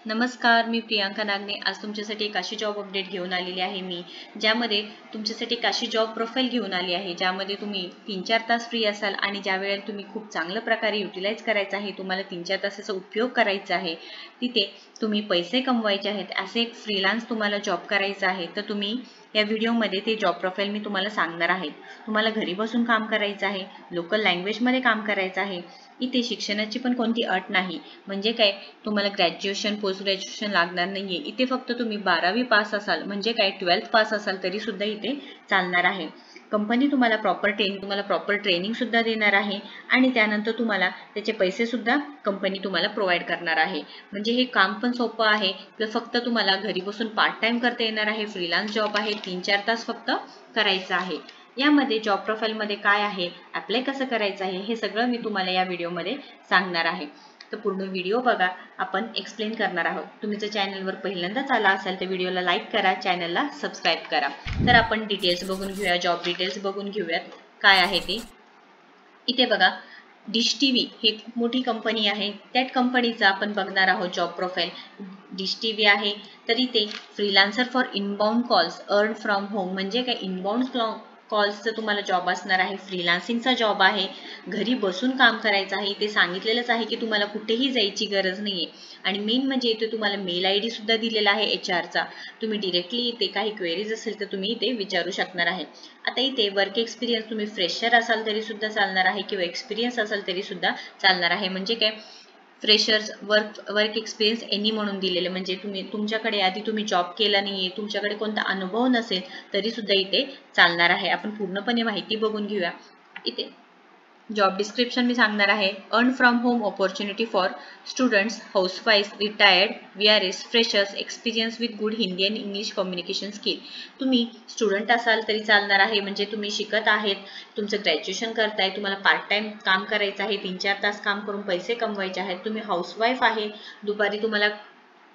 नमस्कार, मी प्रियांका नागने आज तुमच्यासाठी एक अशी जॉब अपडेट घेऊन आलेली आहे मी, ज्यामध्ये तुमच्यासाठी एक अशी जॉब प्रोफाईल घेऊन आली आहे, ज्यामध्ये तुम्ही 3-4 तास फ्री असाल आणि ज्या वेळेला तुम्ही खूप चांगल्या प्रकारे युटिलाइज करायचा आहे, तुम्हाला 3-4 तासाचा उपयोग करायचा आहे, तिथे तुम्ही पैसे कमवायचे आहेत, असे एक फ्रीलान्स तुम्हाला जॉब करायचा आहे, तर तुम्ही या व्हिडिओमध्ये ते जॉब प्रोफाईल मी तुम्हाला सांगणार आहे. तुम्हाला घरी बसून काम करायचं आहे, लोकल लँग्वेजमध्ये काम करायचं आहे. इथे शिक्षणाची पण कोणती अट नाही, म्हणजे काय तुम्हाला ग्रॅज्युएशन पोस्ट ग्रॅज्युएशन लागणार नाहीये. इथे फक्त तुम्ही 12वी पास असाल म्हणजे काय 12th पास असाल तरी सुद्धा इथे चालणार आहे. कंपनी तुम्हाला प्रॉपर ट्रेनिंग सुद्धा देणार आहे आणि त्यानंतर तुम्हाला त्याचे पैसे सुद्धा कंपनी तुम्हाला प्रोव्हाइड करणार आहे. म्हणजे हे काम पण सोपं आहे, फक्त तुम्हाला घरी बसून पार्ट टाइम करता येणार आहे. फ्रीलान्स जॉब आहे, 3-4 तास फक्त करायचं आहे. यामध्ये जॉब प्रोफाईलमध्ये काय आहे, अप्लाय कसं करायचं आहे, हे सगळं मी तुम्हाला या व्हिडिओमध्ये सांगणार आहे. तर पूर्ण व्हिडिओ बघा, आपण एक्सप्लेन करणार आहोत. तुम्ही जर चॅनलवर पहिल्यांदाच आला असाल तर व्हिडिओला लाईक करा, चॅनलला सबस्क्राईब करा. तर आपण डिटेल्स बघून घेऊया, जॉब डिटेल्स बघून घेऊयात काय आहे ते. इथे बघा, डिश टीव्ही ही खूप मोठी कंपनी आहे, त्या कंपनीचा आपण बघणार आहोत जॉब प्रोफाईल. डिश टीव्ही आहे, तर इथे freelancer for inbound calls earn from home, म्हणजे काय इनबाउंड कॉल्सचा तुम्हाला जॉब असणार आहे. फ्रीलान्सिंगचा जॉब आहे, घरी बसून काम करायचं आहे. ते सांगितलेलंच आहे की तुम्हाला कुठेही जायची गरज नाहीये. आणि मेन म्हणजे इथे तुम्हाला मेल आयडी सुद्धा दिलेला आहे HR चा. तुम्ही डिरेक्टली इथे काही क्वेरीज असेल तर तुम्ही इथे विचारू शकणार आहे. आता इथे वर्क एक्सपिरियन्स तुम्ही फ्रेशर असाल तरी सुद्धा चालणार आहे किंवा एक्सपिरियन्स असाल तरी सुद्धा चालणार आहे. म्हणजे काय फ्रेशर्स वर्क एक्सपिरियन्स एनी म्हणून दिलेले, म्हणजे तुमच्याकडे आधी तुम्ही जॉब केला नाहीये, तुमच्याकडे कोणता अनुभव नसेल तरी सुद्धा इथे चालणार आहे. आपण पूर्णपणे माहिती बघून घेऊया. इथे जॉब डिस्क्रिप्शन मी सांगणार आहे. Earn from home opportunity for students, housewife, retired, VRS, freshers, experience with good Hindi and English communication skill. तुम्ही स्टुडंट असाल तरी चालणार आहे, म्हणजे तुम्ही शिकत आहेत, तुमचं ग्रॅज्युएशन करताय, तुम्हाला पार्ट टाइम काम करायचं आहे, 3-4 तास काम करून पैसे कमवायचे आहेत, तुम्ही हाऊसवाईफ आहे, दुपारी तुम्हाला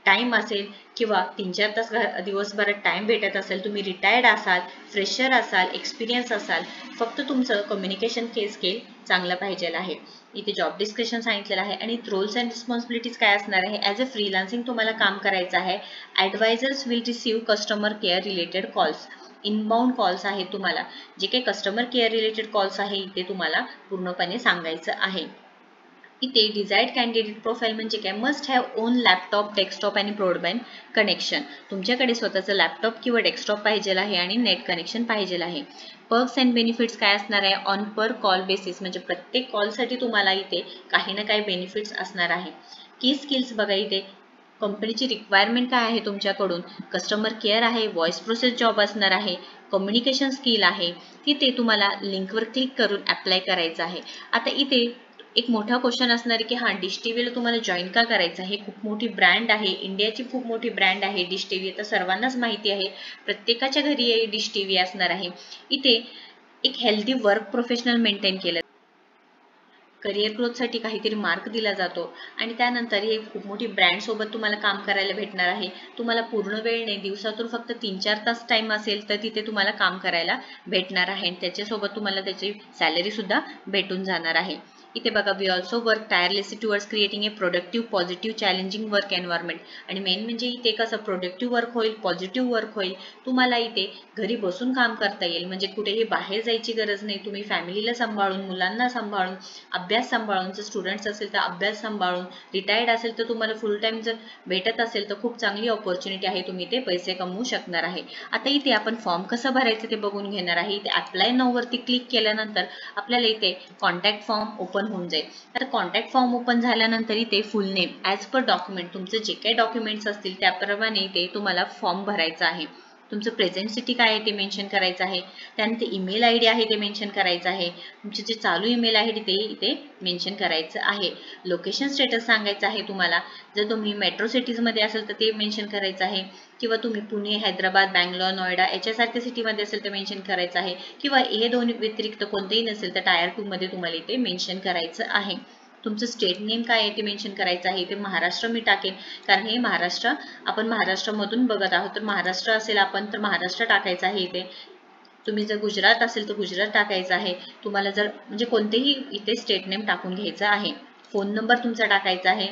टाइम असेल किंवा 3-4 तास दिवसभरात टाइम भेटत असेल, तुम्ही रिटायर्ड असाल, फ्रेशर असाल, एक्सपिरियन्स असाल, फक्त तुमचं कम्युनिकेशन स्किल चांगलं पाहिजे आहे. इथे जॉब डिस्क्रिप्शन सांगितलेलं आहे आणि रोल्स अँड रिस्पॉन्सिबिलिटीज काय असणार आहे. ॲज अ फ्रीलान्सिंग तुम्हाला काम करायचं आहे. Advisors will receive customer care related calls. Inbound calls आहेत, तुम्हाला जे काही कस्टमर केअर रिलेटेड कॉल्स आहे इथे तुम्हाला पूर्णपणे सांगायचं आहे. इथे डिझायर्ड कॅन्डिडेट प्रोफाईल म्हणजे काय, must have on laptop, desktop आणि ब्रॉडबँड कनेक्शन. तुमच्याकडे स्वतःचं लॅपटॉप किंवा डेस्कटॉप पाहिजे आहे आणि नेट कनेक्शन पाहिजे आहे. पर्क्स अँड बेनिफिट्स काय असणार आहे, ऑन पर कॉल बेसिस, म्हणजे प्रत्येक कॉलसाठी तुम्हाला इथे काही ना काही बेनिफिट्स असणार आहे. की स्किल्स बघा, इथे कंपनीची रिक्वायरमेंट काय आहे तुमच्याकडून, कस्टमर केअर आहे, व्हॉइस प्रोसेस जॉब असणार आहे, कम्युनिकेशन स्किल आहे. तिथे तुम्हाला लिंकवर क्लिक करून अप्लाय करायचं आहे. आता इथे एक मोठा क्वेश्चन असणार आहे की हा डिश टीव्हीला तुम्हाला जॉईन का करायचं आहे. खूप मोठी ब्रँड आहे, इंडियाची खूप मोठी ब्रँड आहे डिश टीव्ही, तर सर्वांनाच माहिती आहे, प्रत्येकाच्या घरी डिश टीव्ही असणार आहे. इथे एक हेल्दी वर्क प्रोफेशनल मेंटेन केलं, करिअर ग्रोथसाठी काहीतरी मार्क दिला जातो आणि त्यानंतर हे खूप मोठी ब्रँड सोबत तुम्हाला काम करायला भेटणार आहे. तुम्हाला पूर्ण वेळ नाही, दिवसातून फक्त 3-4 तास टाइम असेल तर तिथे तुम्हाला काम करायला भेटणार आहे आणि त्याच्यासोबत तुम्हाला त्याची सॅलरी सुद्धा भेटून जाणार आहे. इथे बघा, we also work tirelessly towards creating a productive, positive, challenging work environment. आणि मेन म्हणजे इथे कसं प्रोडक्टिव्ह वर्क होईल, पॉझिटिव्ह वर्क होईल, तुम्हाला इथे घरी बसून काम करता येईल, म्हणजे कुठेही बाहेर जायची गरज नाही. तुम्ही फॅमिलीला सांभाळून, मुलांना सांभाळून, अभ्यास सांभाळून, जर स्टुडंट्स असेल तर अभ्यास सांभाळून, रिटायर्ड असेल तर तुम्हाला फुल टाइम जर भेटत असेल तर खूप चांगली ऑपॉर्च्युनिटी आहे, तुम्ही ते पैसे कमवू शकणार आहे. आता इथे आपण फॉर्म कसं भरायचं ते बघून घेणार आहे. इथे अप्लाय नाऊ वरती क्लिक केल्यानंतर आपल्याला इथे कॉन्टॅक्ट फॉर्म ओपन होऊन जाईल. आता कॉन्टॅक्ट फॉर्म ओपन झाल्यानंतर इथे फुल नेम ॲज पर डॉक्युमेंट, तुमचे जे काही डॉक्युमेंट्स असतील त्याप्रमाणे इथे तुम्हाला फॉर्म भरायचा आहे. तुमचं प्रेझेंट सिटी काय आहे ते मेन्शन करायचं आहे. त्यानंतर ईमेल आयडी आहे ते मेन्शन करायचं आहे. तुमचे जे चालू ईमेल आहे ते इथे मेन्शन करायचं आहे. लोकेशन स्टेटस सांगायचं आहे तुम्हाला. जर तुम्ही मेट्रो सिटीजमध्ये असेल तर ते मेन्शन करायचं आहे, किंवा तुम्ही पुणे, हैदराबाद, बँगलोर, नोएडा याच्यासारख्या सिटीमध्ये असेल तर मेन्शन करायचं आहे, किंवा हे दोन व्यतिरिक्त कोणतेही नसेल तर टायर 2 मध्ये तुम्हाला इथे मेन्शन करायचं आहे. तुमचं स्टेट नेम काय आहे ते मेन्शन करायचं आहे. ते महाराष्ट्र मी टाकेन, कारण हे महाराष्ट्र, आपण महाराष्ट्रामधून बघत आहोत, तर महाराष्ट्र असेल आपण तर महाराष्ट्र टाकायचं आहे इथे. तुम्ही जर गुजरात असेल तर गुजरात टाकायचं आहे. तुम्हाला जर म्हणजे कोणतेही इथे स्टेट नेम टाकून घ्यायचं आहे. फोन नंबर तुमचा टाकायचा आहे.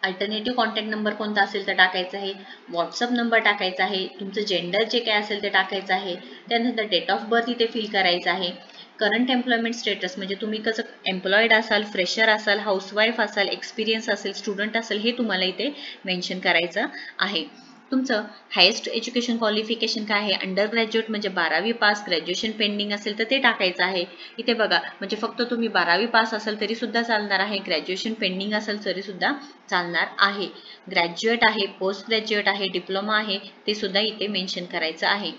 अल्टरनेटिव्ह कॉन्टॅक्ट नंबर कोणता असेल तर टाकायचा आहे, व्हॉट्सअप नंबर टाकायचा आहे, तुमचं जेंडर जे काय असेल ते टाकायचं आहे, त्यानंतर डेट ऑफ बर्थ इथे फिल करायचं आहे, करंट एम्प्लॉयमेंट स्टेटस म्हणजे तुम्ही कसं एम्प्लॉईड असाल, फ्रेशर असाल, हाऊसवाईफ असाल, एक्सपिरियन्स असेल, स्टुडंट असेल हे तुम्हाला इथे मेन्शन करायचं आहे. तुमचं हायेस्ट एज्युकेशन क्वालिफिकेशन काय आहे, अंडर ग्रॅज्युएट म्हणजे 12वी पास, ग्रॅज्युएशन पेंडिंग असेल तर ते टाकायचं आहे. इथे बघा म्हणजे फक्त तुम्ही 12वी पास असेल तरी सुद्धा चालणार आहे, ग्रॅज्युएशन पेंडिंग असेल तरी सुद्धा चालणार आहे, ग्रॅज्युएट आहे, पोस्ट ग्रॅज्युएट आहे, डिप्लोमा आहे ते सुद्धा इथे मेन्शन करायचं आहे.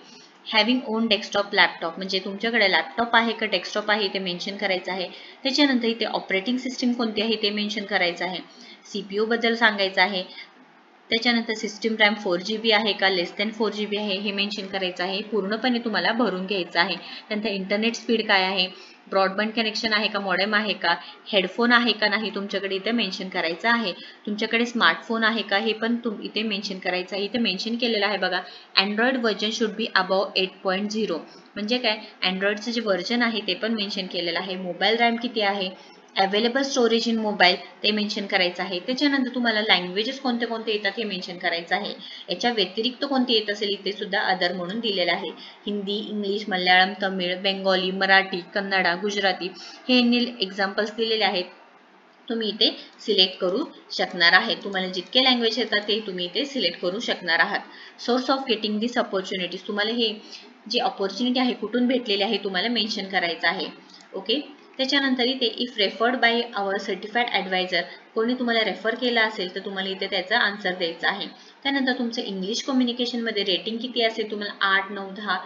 हॅव्हिंग ओन डेस्कटॉप लॅपटॉप म्हणजे तुमच्याकडे लॅपटॉप आहे का डेस्कटॉप आहे ते मेन्शन करायचं आहे. त्याच्यानंतर इथे ऑपरेटिंग सिस्टीम कोणती आहे ते मेन्शन करायचं आहे, CPU बद्दल सांगायचं आहे. त्याच्यानंतर सिस्टीम रॅम 4GB आहे का लेस दॅन 4GB आहे हे मेन्शन करायचं आहे, पूर्णपणे तुम्हाला भरून घ्यायचं आहे. त्यानंतर इंटरनेट स्पीड काय आहे, ब्रॉडबँड कनेक्शन आहे का, मॉडेम आहे का, हेडफोन आहे का नाही तुमच्याकडे इथे मेन्शन करायचं आहे. तुमच्याकडे स्मार्टफोन आहे का हे पण इथे मेन्शन करायचं आहे. इथे मेन्शन केलेलं आहे बघा, Android version should be above 8.0 म्हणजे काय, अँड्रॉइडचं जे व्हर्जन आहे ते पण मेन्शन केलेलं आहे. मोबाईल रॅम किती आहे, अवेलेबल स्टोरेज इन मोबाईल ते मेन्शन करायचं आहे. त्याच्यानंतर तुम्हाला लँग्वेजेस कोणते कोणते येतात हे मेन्शन करायचं आहे. याच्या व्यतिरिक्त कोणते येत असेल इथे सुद्धा अदर म्हणून दिलेलं आहे. हिंदी, इंग्लिश, मल्याळम, तमिळ, बेंगॉली, मराठी, कन्नडा, गुजराती हे एक्झाम्पल्स दिलेले आहेत. तुम्ही इथे सिलेक्ट करू शकणार आहे. तुम्हाला जितके लँग्वेज येतात ते तुम्ही इथे सिलेक्ट करू शकणार आहात. Source of getting this opportunities तुम्हाला हे जी अपॉर्च्युनिटी आहे कुठून भेटलेली आहे तुम्हाला मेन्शन करायचं आहे. ओके. त्याच्यानंतर इथे if referred by our certified advisor कोणी तुम्हाला रेफर केला असेल तर तुम्हाला इथे त्याचा आन्सर द्यायचा आहे. त्यानंतर तुमचं इंग्लिश कम्युनिकेशनमध्ये रेटिंग किती असेल, तुम्हाला 8, 9, 10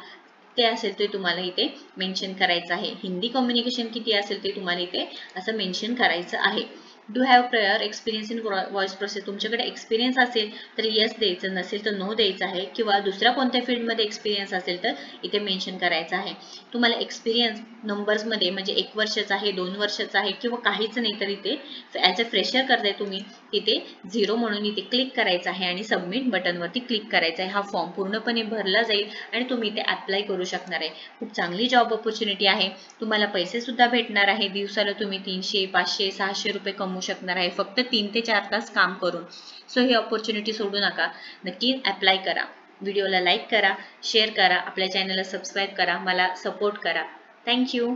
ते असेल ते तुम्हाला इथे मेन्शन करायचं आहे. हिंदी कम्युनिकेशन किती असेल ते तुम्हाला इथे असं मेन्शन करायचं आहे. Do have prior experience in voice process तुमच्याकडे एक्सपिरियन्स असेल तर येस द्यायचं, नसेल तर नो द्यायचं आहे. किंवा दुसऱ्या कोणत्या फील्डमध्ये एक्सपिरियन्स असेल तर इथे मेन्शन करायचं आहे. तुम्हाला एक्सपिरियन्स नंबर्समध्ये म्हणजे 1 वर्षाचा आहे, 2 वर्षाचा आहे किंवा काहीच नाही तर इथे ॲज अ फ्रेशर करताय तुम्ही तिथे 0 म्हणून इथे क्लिक करायचं आहे आणि सबमिट बटनवरती क्लिक करायचं आहे. हा फॉर्म पूर्णपणे भरला जाईल आणि तुम्ही इथे अप्लाय करू शकणार आहे. खूप चांगली जॉब ऑपॉर्च्युनिटी आहे. तुम्हाला पैसे सुद्धा भेटणार आहे. दिवसाला तुम्ही 300, 500, 600 रुपये कमवू शकणार आहे फक्त 3 ते 4 तास काम करून. सो ही ऑपॉर्च्युनिटी सोडू नका, नक्की अप्लाय करा. व्हिडिओला लाईक करा, शेअर करा, आपल्या चॅनलला सबस्क्राईब करा, मला सपोर्ट करा. थँक्यू.